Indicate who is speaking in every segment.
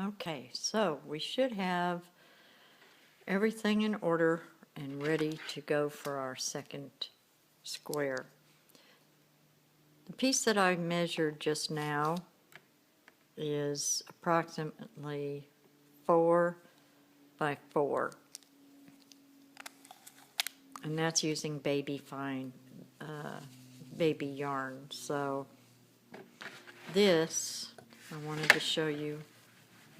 Speaker 1: Okay, so we should have everything in order and ready to go for our second square. The piece that I measured just now is approximately 4 by 4, and that's using baby fine baby yarn. So this, I wanted to show you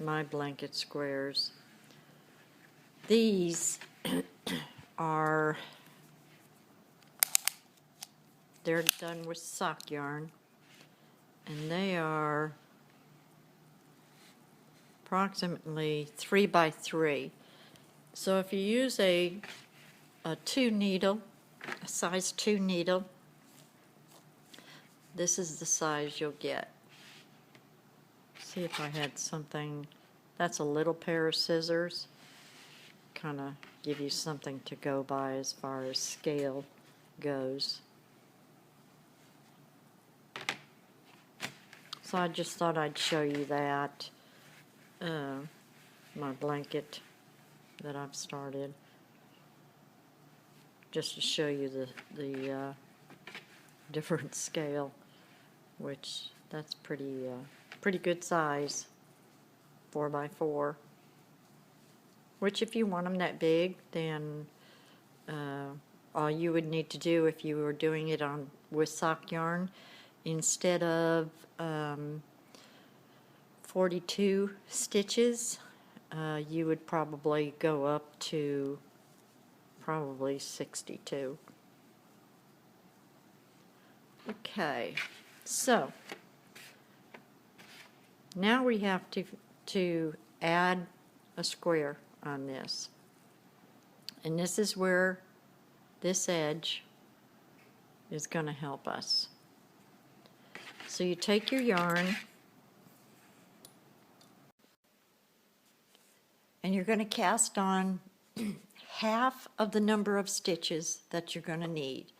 Speaker 1: my blanket squares. These are, they're done with sock yarn, and they are approximately 3 by 3. So if you use a 2 needle, a size 2 needle, this is the size you'll get. See if I had something, that's a little pair of scissors, kind of give you something to go by as far as scale goes. So I just thought I'd show you that, my blanket that I've started, just to show you the different scale, which that's pretty good size, 4 by 4. Which if you want them that big, then all you would need to do if you were doing it with sock yarn, instead of 42 stitches, you would probably go up to probably 62. Okay, so now we have to add a square on this, and this is where this edge is going to help us. So you take your yarn and you're going to cast on half of the number of stitches that you're going to need,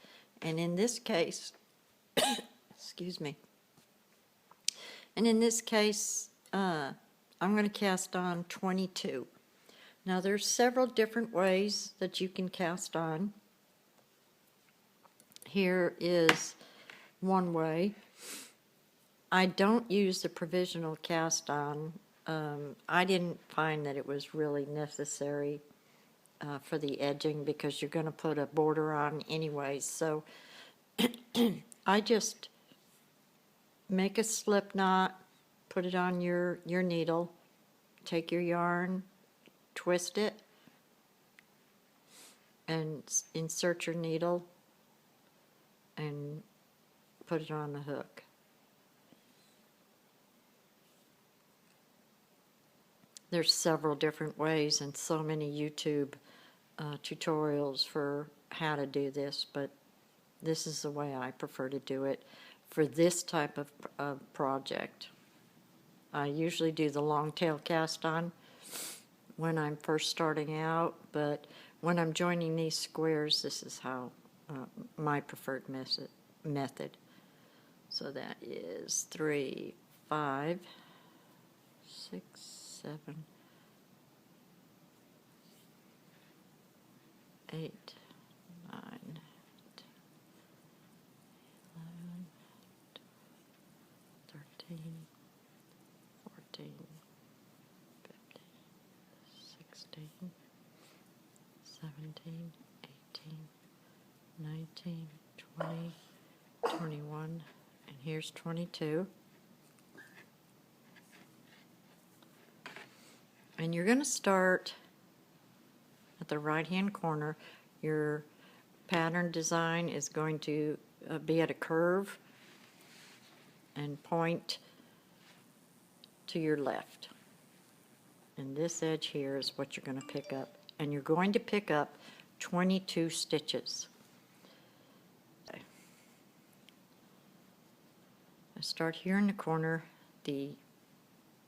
Speaker 1: and in this case excuse me, and in this case I'm going to cast on 22. Now there's several different ways that you can cast on. Here is one way. I don't use the provisional cast on. I didn't find that it was really necessary for the edging, because you're going to put a border on anyway. So I just make a slip knot, put it on your needle, take your yarn, twist it, and insert your needle and put it on the hook. There's several different ways and so many YouTube tutorials for how to do this, but this is the way I prefer to do it for this type of project. I usually do the long tail cast on when I'm first starting out, but when I'm joining these squares, this is how my preferred method. So that is 3, 5, 6, 7, 8, 9, 10, 11, 13, 14, 15, 16, 17, 18, 19, 20, 21, and here's 22. And you're going to start at the right-hand corner. Your pattern design is going to be at a curve and point to your left. And this edge here is what you're going to pick up. And you're going to pick up 22 stitches. Okay. I start here in the corner. The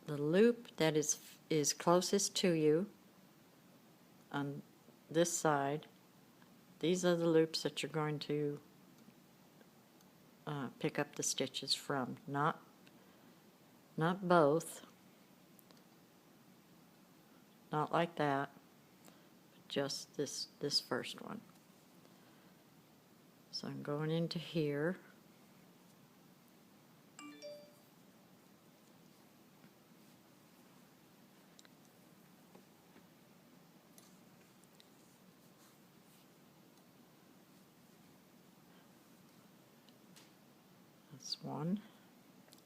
Speaker 1: loop that is closest to you on this side, these are the loops that you're going to pick up the stitches from, not both, not like that, just this first one. So I'm going into here. That's one.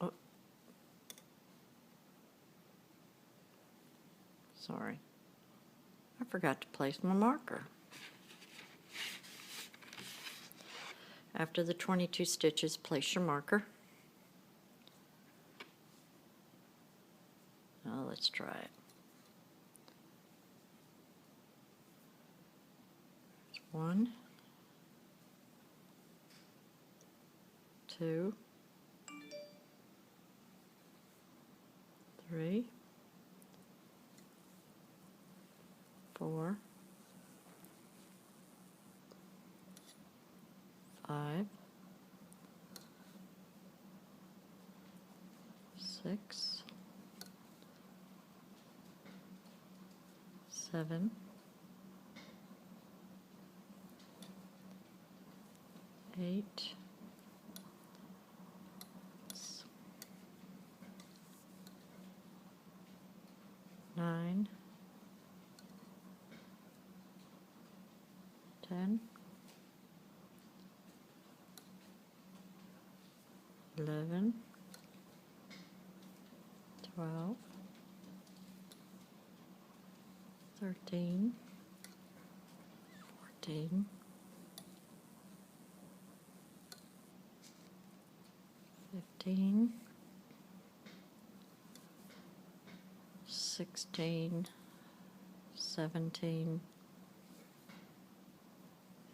Speaker 1: Oh, sorry. I forgot to place my marker. After the 22 stitches, place your marker. Now let's try it. One, two, three, four, 5, 6, 7, 8, 9, 10, 11, 12, 13, 14, 15, 16, 17,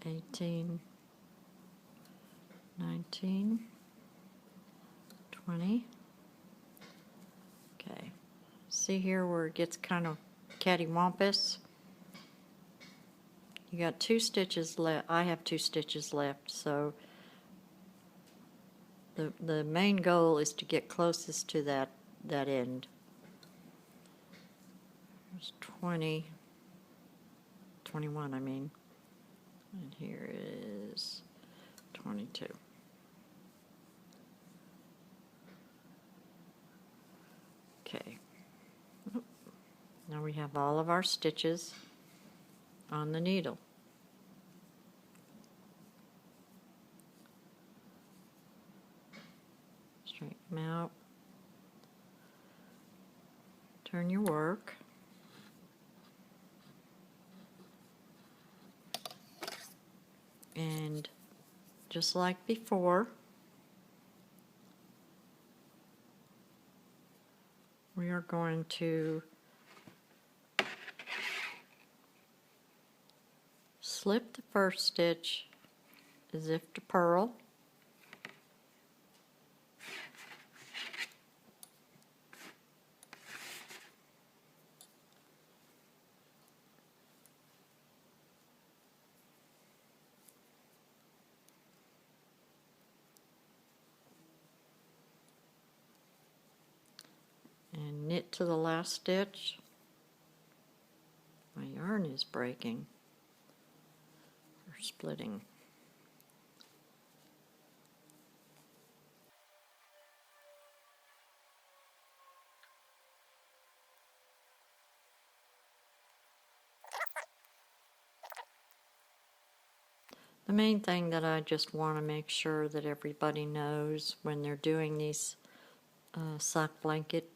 Speaker 1: 18, 19, 20. Okay. See here where it gets kind of cattywampus? You got 2 stitches left. I have 2 stitches left, so the main goal is to get closest to that end. There's 20, 21 I mean, and here is 22. Okay. Now we have all of our stitches on the needle. Straighten them out. Turn your work. And just like before, we are going to slip the first stitch as if to purl, and knit to the last stitch. My yarn is breaking or splitting. The main thing that I just want to make sure that everybody knows when they're doing these sock blanket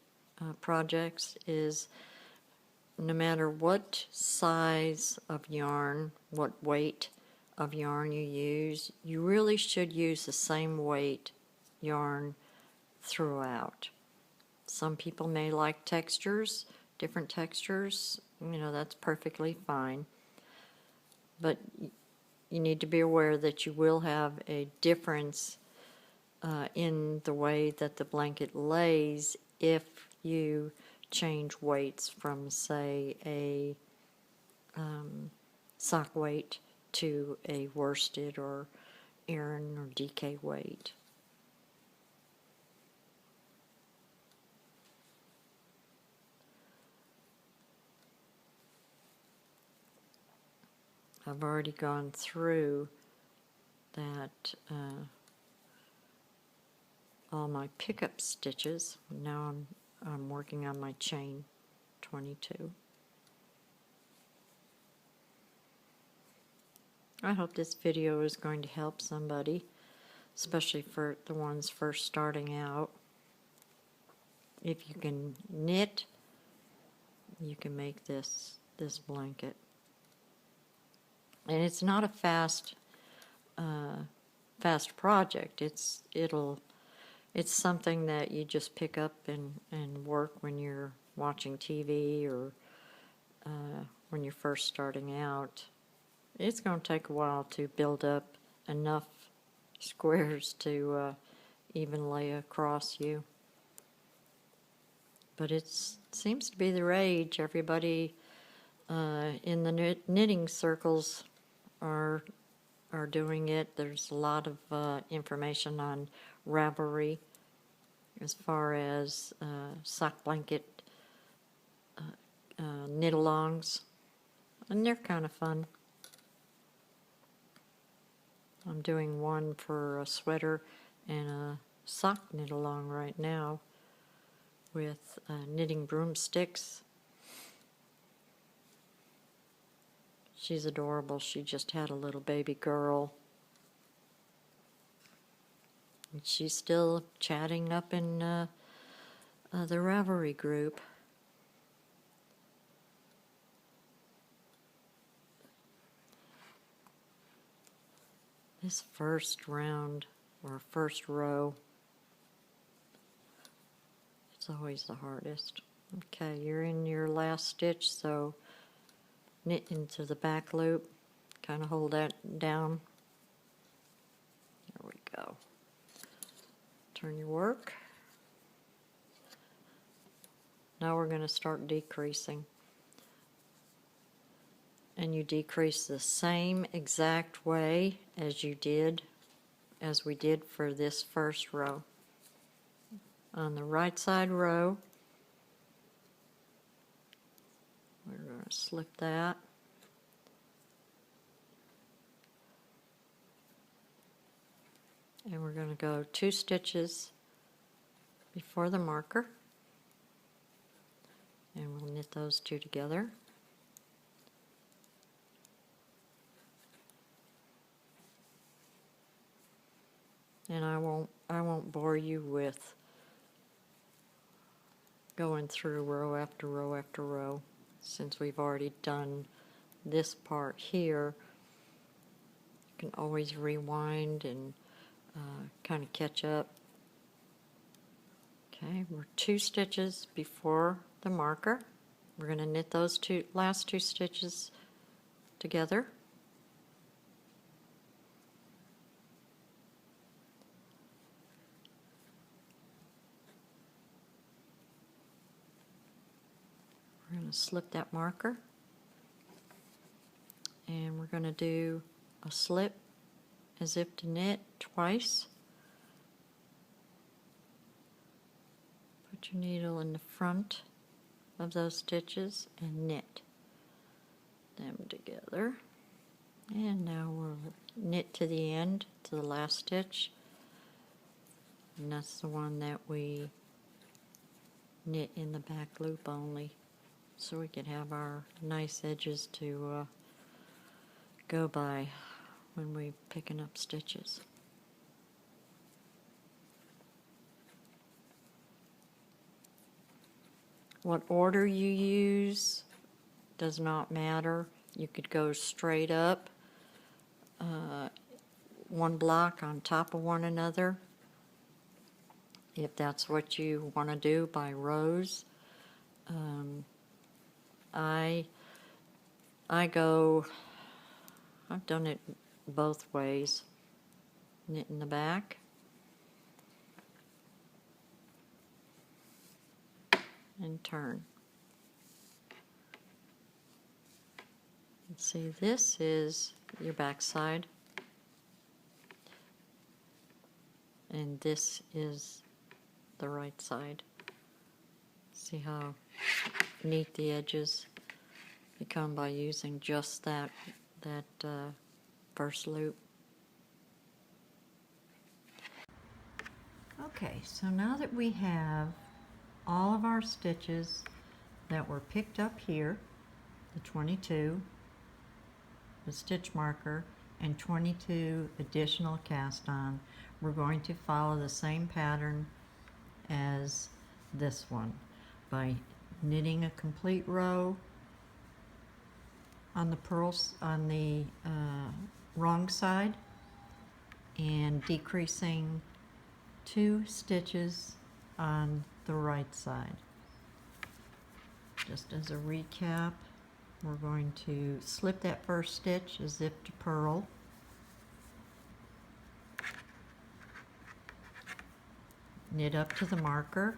Speaker 1: projects is no matter what size of yarn, what weight of yarn you use, you really should use the same weight yarn throughout. Some people may like textures, different textures, you know, that's perfectly fine. But you need to be aware that you will have a difference in the way that the blanket lays if you change weights from, say, a sock weight to a worsted or Aran or DK weight. I've already gone through that, all my pickup stitches. Now I'm working on my chain 22. I hope this video is going to help somebody, especially for the ones first starting out. If you can knit, you can make this blanket. And it's not a fast project. It's something that you just pick up and work when you're watching TV or when you're first starting out. It's going to take a while to build up enough squares to even lay across you. But it seems to be the rage. Everybody in the knitting circles are doing it. There's a lot of information on Ravelry as far as sock blanket knit-alongs, and they're kind of fun. I'm doing one for a sweater and a sock knit-along right now with knitting broomsticks. She's adorable. She just had a little baby girl. And she's still chatting up in the Ravelry group. This first round, or first row, it's always the hardest. Okay, you're in your last stitch, so knit into the back loop, kind of hold that down. There we go. Turn your work. Now we're going to start decreasing. And you decrease the same exact way as we did for this first row. On the right side row, we're going to slip that. And we're going to go 2 stitches before the marker. And we'll knit those 2 together. And I won't bore you with going through row after row after row, since we've already done this part here. You can always rewind and kind of catch up. Okay, we're 2 stitches before the marker. We're going to knit those last 2 stitches together. We're going to slip that marker, and we're going to do a slip as if to knit twice. Put your needle in the front of those stitches and knit them together. And now we'll knit to the end, to the last stitch, and that's the one that we knit in the back loop only, so we can have our nice edges to go by when we're picking up stitches. What order you use does not matter. You could go straight up, one block on top of one another, if that's what you want to do by rows. I've done it both ways. Knit in the back and turn. And see, this is your back side, and this is the right side. See how neat the edges become by using just that first loop. Okay, so now that we have all of our stitches that were picked up here, the 22, the stitch marker, and 22 additional cast on, we're going to follow the same pattern as this one by knitting a complete row on the pearls on the wrong side and decreasing 2 stitches on the right side. Just as a recap, we're going to slip that first stitch as if to purl, knit up to the marker,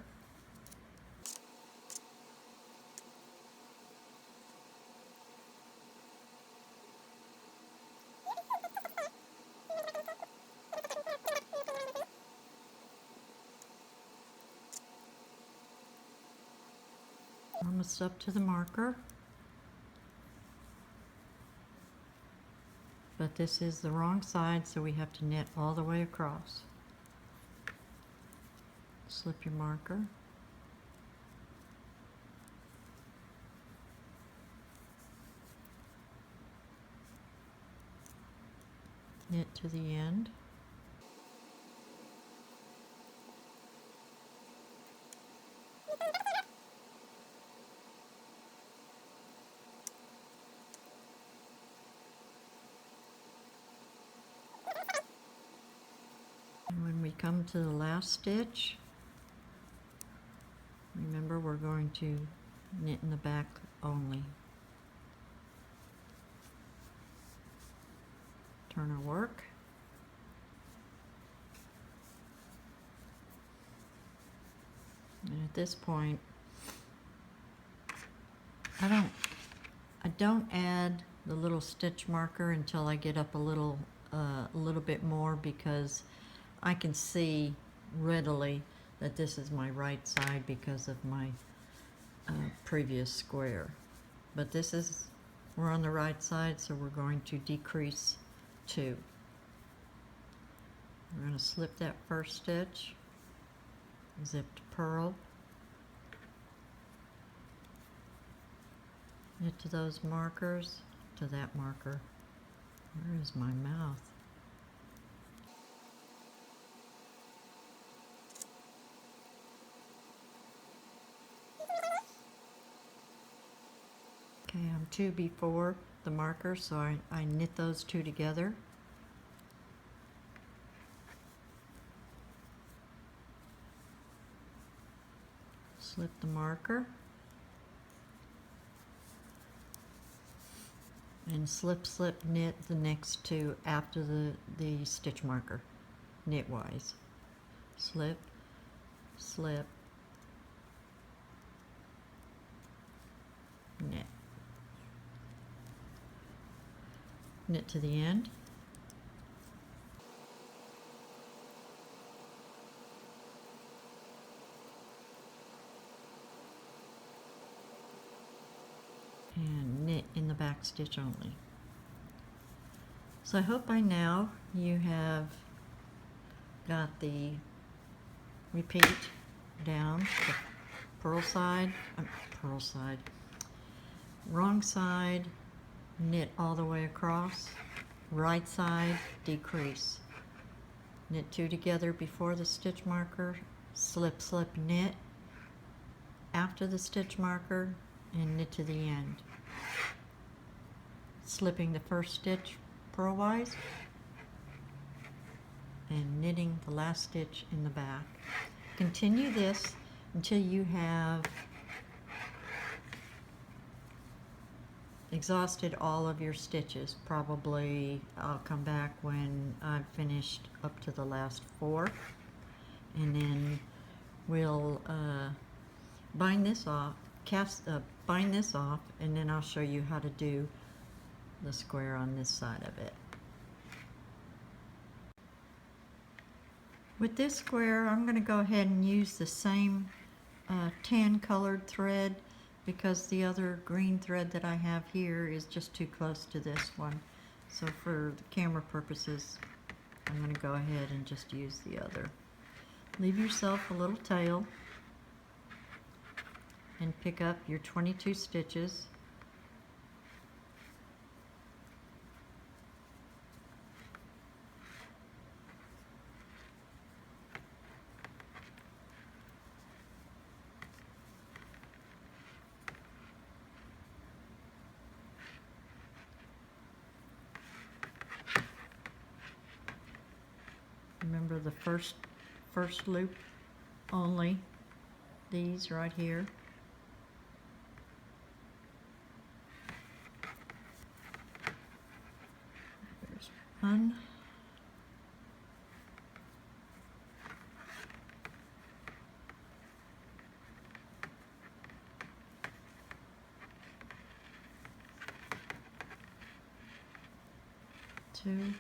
Speaker 1: almost up to the marker, but this is the wrong side, so we have to knit all the way across. Slip your marker, knit to the end, and when we come to the last stitch, remember we're going to knit in the back only. Turn our work, and at this point I don't add the little stitch marker until I get up a little bit more, because I can see readily that this is my right side because of my previous square. But we're on the right side, so we're going to decrease 2. We're going to slip that first stitch, zipped purl, knit to those markers, to that marker. Where is my mouth? Okay, I'm 2 before the marker, so I knit those 2 together. Slip the marker and slip, slip, knit the next 2 after the stitch marker, knitwise. Slip, slip, knit. Knit to the end. And knit in the back stitch only. So I hope by now you have got the repeat down, the purl side, wrong side, knit all the way across, right side, decrease. Knit 2 together before the stitch marker, slip, slip, knit after the stitch marker, and knit to the end. Slipping the first stitch purlwise and knitting the last stitch in the back. Continue this until you have exhausted all of your stitches. Probably I'll come back when I've finished up to the last 4, and then we'll bind this off, bind this off, and then I'll show you how to do the square on this side of it. With this square, I'm going to go ahead and use the same tan colored thread, because the other green thread that I have here is just too close to this one. So for the camera purposes, I'm going to go ahead and just use the other. Leave yourself a little tail and pick up your 22 stitches. Remember the first loop only, these right here. There's one. Two.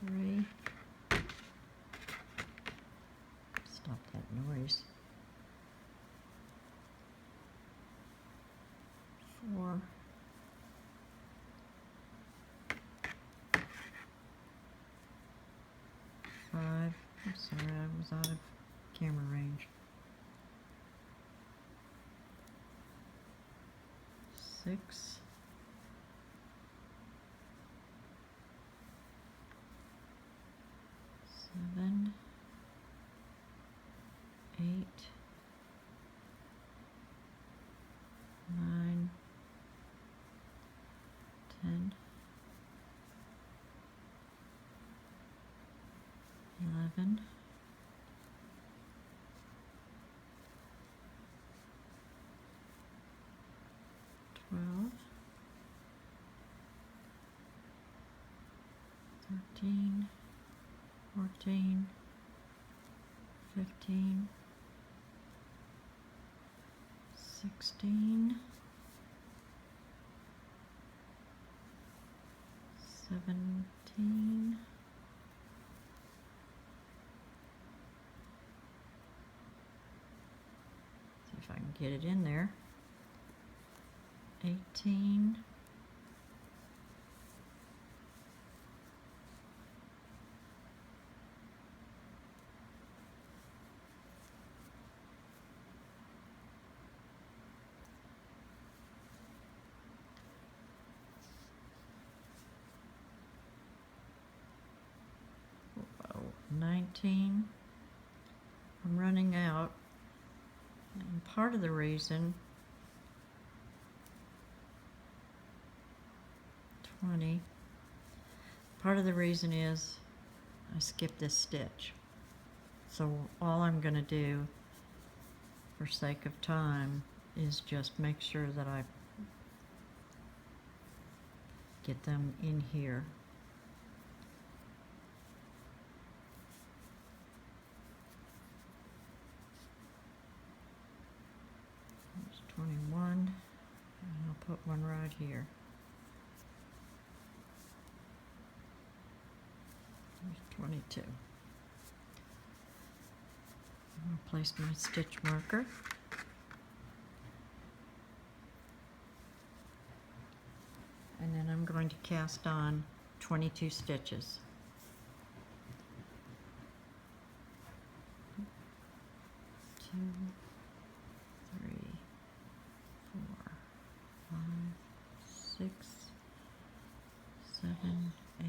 Speaker 1: Three. Stop that noise. 4. 5. I'm sorry, I was out of camera range. 6. 7. 8. 9. 10. 11. 12. 13. 14. 15. 16. 17. See if I can get it in there. 18. 19. I'm running out, and part of the reason, 20, part of the reason is I skipped this stitch. So all I'm going to do, for sake of time, is just make sure that I get them in here. There's 21, and I'll put one right here. There's 22. I'll place my stitch marker. And then I'm going to cast on 22 stitches. 2, 3, 4, 5, 6, 7, 8,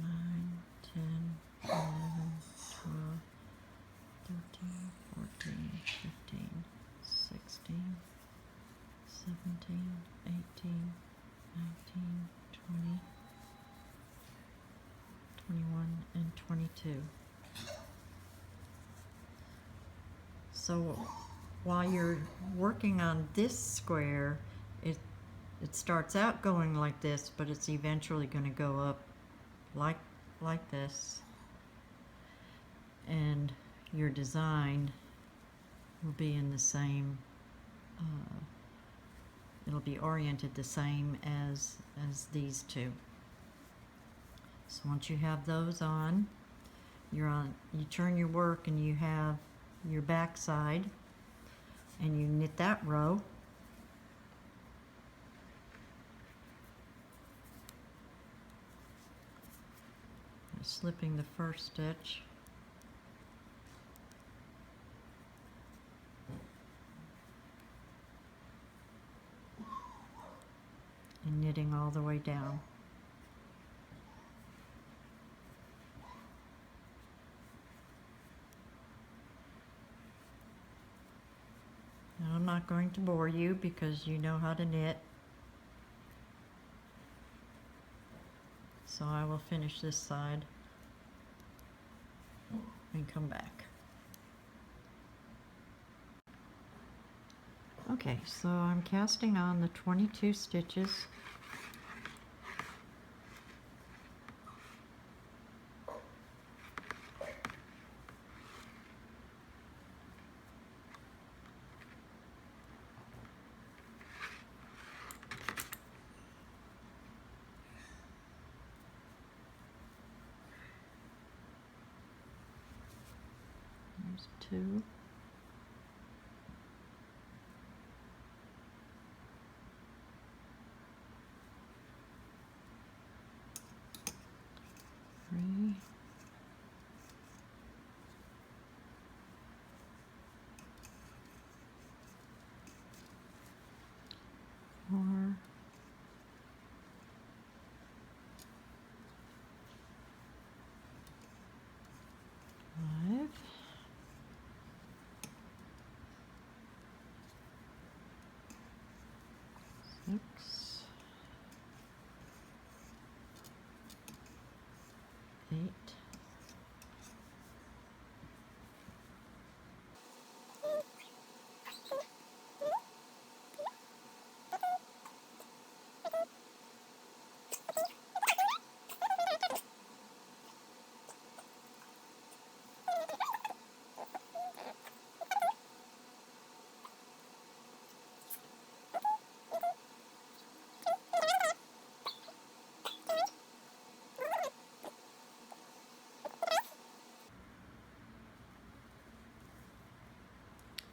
Speaker 1: 9, 10, 11, 12, 13, 14, 15, 16, 17, 18, 19, 20, 21, and 22. So while you're working on this square, it starts out going like this, but it's eventually going to go up like this, and your design will be in the same, it'll be oriented the same as these two. So once you have those on, you turn your work and you have your back side, and you knit that row, slipping the first stitch. And knitting all the way down. Now, I'm not going to bore you because you know how to knit. So I will finish this side and come back. Okay, so I'm casting on the 22 stitches. There's 2. Three. 4. 5. 6. 8.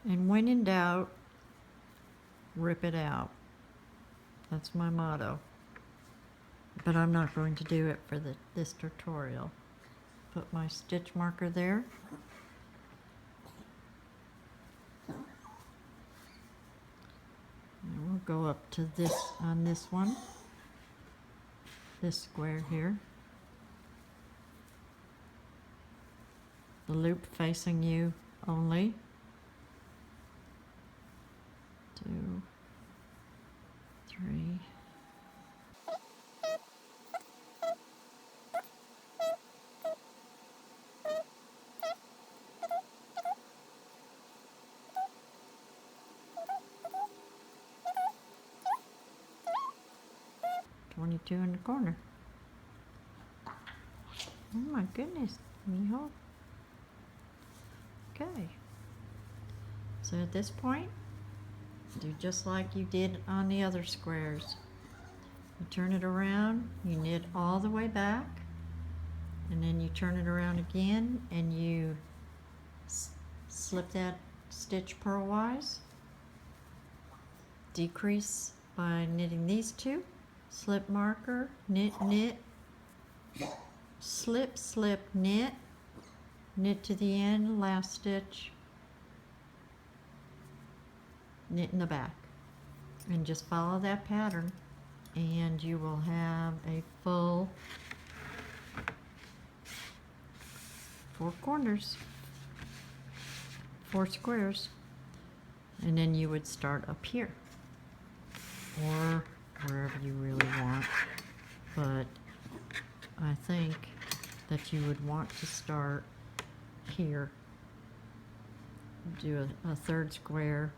Speaker 1: 'And when in doubt, rip it out. That's my motto. But I'm not going to do it for this tutorial. Put my stitch marker there. And we'll go up to this on this one. This square here. The loop facing you only. 2, 3. 22 in the corner. Oh my goodness, mijo. Okay. So at this point, do just like you did on the other squares. You turn it around, you knit all the way back, and then you turn it around again and you slip that stitch purlwise, decrease by knitting these 2, slip marker, knit, knit, slip, slip, knit, knit to the end, last stitch, knit in the back, and just follow that pattern and you will have a full 4 corners, 4 squares, and then you would start up here or wherever you really want, but I think that you would want to start here, do a 3rd square,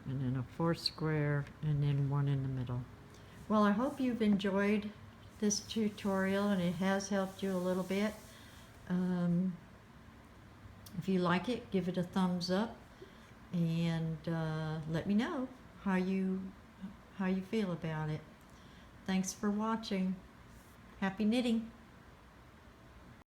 Speaker 1: and then a 4th square, and then 1 in the middle. Well, I hope you've enjoyed this tutorial and it has helped you a little bit. If you like it, give it a thumbs up and let me know how you feel about it. Thanks for watching. Happy knitting.